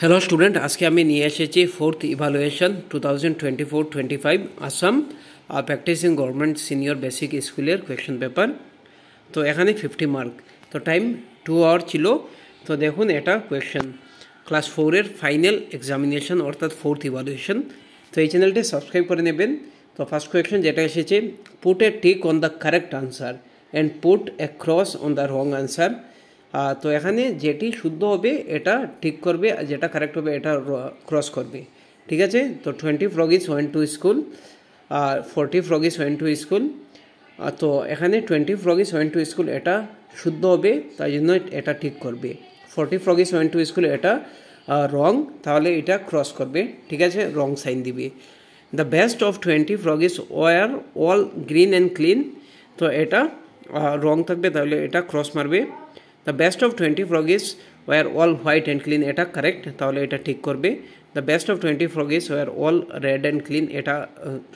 Hello student, আজকে আমি নিয়ে এসেছি fourth evaluation 2024-25 Assam practising government senior basic স্কুলের কোয়েশ্চেন পেপার। তো এখানে 50 মার্ক। তো টাইম 2 আওয়ার ছিল। তো দেখুন, এটা কোয়েশ্চেন ক্লাস 4-এর ফাইনাল এক্সামিনেশন অর্থাৎ ফোর্থ ইভালুয়েশন। তো এই চ্যানেলটি সাবস্ক্রাইব করে নেবেন। তো ফার্স্ট কোয়েশ্চেন যেটা এসেছে, put a tick on the correct answer and put a cross on the wrong answer. তো এখানে যেটি শুদ্ধ হবে এটা ঠিক করবে, আর যেটা কারেক্ট হবে এটা ক্রস করবে। ঠিক আছে? তো 20 froggies went to school, 40 froggies went to school. তো এখানে 20 ফ্রগিস ওয়েন্ট টু স্কুল এটা শুদ্ধ হবে, তাই জন্য এটা ঠিক করবে। 40 ফ্রগিস ওয়েন্ট টু স্কুল এটা রং, তাহলে এটা ক্রস করবে। ঠিক আছে, রং সাইন দিবে। The best of 20 froggies were all green and clean, তো এটা রং থাকবে, তাহলে এটা ক্রস মারবে। The best of 20 froggies were all white and clean, এটা কারেক্ট, তাহলে এটা ঠিক করবে। The best of 20 froggies were all red and clean, এটা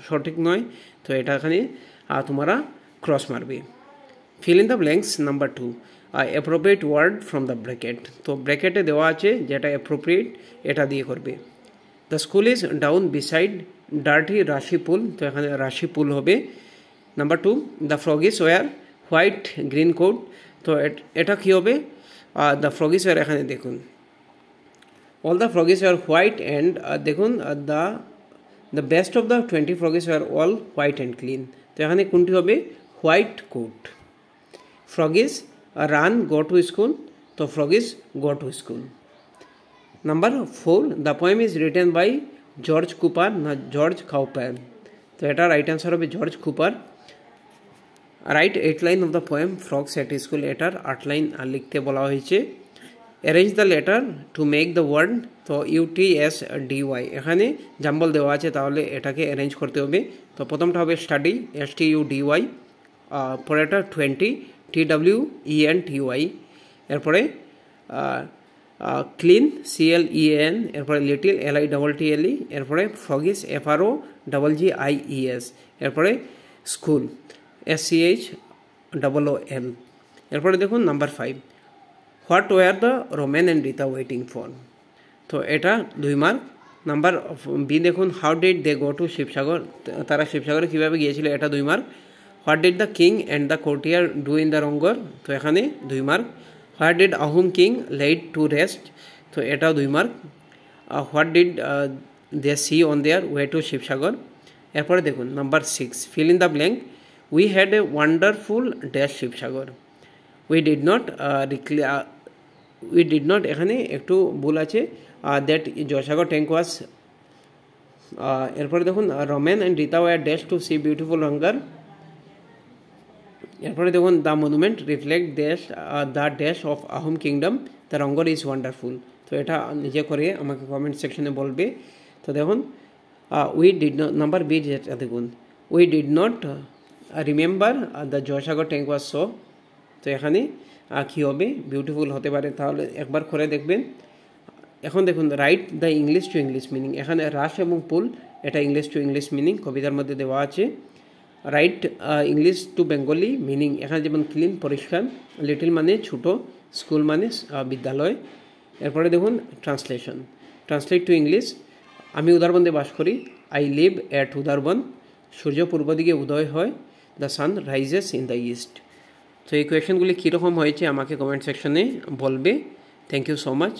সঠিক নয়, তো এটা এখানে তোমরা ক্রস মারবে। Fill in the blanks number 2, appropriate word from the bracket. তো ব্র্যাকেটে দেওয়া আছে যেটা অ্যাপ্রোপ্রিয়েট, এটা দিয়ে করবে। The school is down beside dirty rushy pool, তো এখানে রাশি পুল হবে। Number 2, the froggies were white green coat, তো এটা কী হবে? দ্য ফ্রগিস ওয়ার, এখানে দেখুন all the froggies were white and দেখুন the best of the 20 froggies were all white and clean, তো এখানে কোনটি হবে? White coat. Froggies ran go to school, তো ফ্রগিস go to school. Number 4, the poem is written by George Cooper না George Cowper, তো এটা right answer হবে George Cooper. Write 8 line of the poem frogs at school, এটার 8 line লিখতে বলা হয়েছে। Arrange the letter to make the word, তো UTSDY, এখানে জাম্বল দেওয়া আছে, তাহলে এটাকে অ্যারেঞ্জ করতে হবে। তো প্রথমটা হবে স্টাডি, STUDY, পরেরটা 20, TWENTY, এরপরে ক্লিন, CLEN, এরপরে লিটিল, LITTLE, এরপরে ফ্রগিস, FROGGIES, এরপরে স্কুল, SCHOOL। এরপরে দেখুন number 5, what were the Romen and Rita waiting for, তো এটা 2 মার্ক। নাম্বার বি দেখুন, how did they go to Sivasagar, তারা শিবসাগরে কীভাবে গিয়েছিল, এটা 2 mark. What did the king and the courtier do in the Rang Ghar, তো এখানে 2 mark. What did Ahom king laid to rest, তো এটাও 2 mark. What did they see on their way to Sivasagar. এরপরে দেখুন number 6, fill in the blank, we had a wonderful dash Sivasagar. We did not এখানে একটু ভুল আছে, দ্যাট জয়সাগর ট্যাঙ্ক ওয়াজ। এরপরে দেখুন, Romen and Rita were dash to see beautiful Rangghar. এরপরে দেখুন, the monument reflect the dash of Ahom kingdom, the Rangghar is wonderful, তো এটা নিজে করে আমাকে কমেন্ট সেকশনে বলবে। তো দেখুন, we did not, number B যেটা দেখুন, we did not remember the Joysagar tank was so, তো এখানে কী হবে? বিউটিফুল হতে পারে, তাহলে একবার করে দেখবেন। এখন দেখুন, write the English to English meaning, এখানে রাশ এবং পুল, এটা ইংলিশ টু ইংলিশ মিনিং কবিতার মধ্যে দেওয়া আছে। Right English to Bengali meaning, এখানে যেমন ক্লিন পরিষ্কার, লিটিল মানে ছোটো, স্কুল মানে বিদ্যালয়। এরপরে দেখুন ট্রান্সলেশন, ট্রান্সলেট টু ইংলিশ, আমি উদারবন্দে বাস করি, আই লিভ অ্যাট উদারবন, সূর্য পূর্ব দিকে উদয় হয়, the sun rises in the east. তো এই কোয়েশনগুলি কীরকম হয়েছে আমাকে কমেন্ট সেকশনে বলবে। Thank you so much.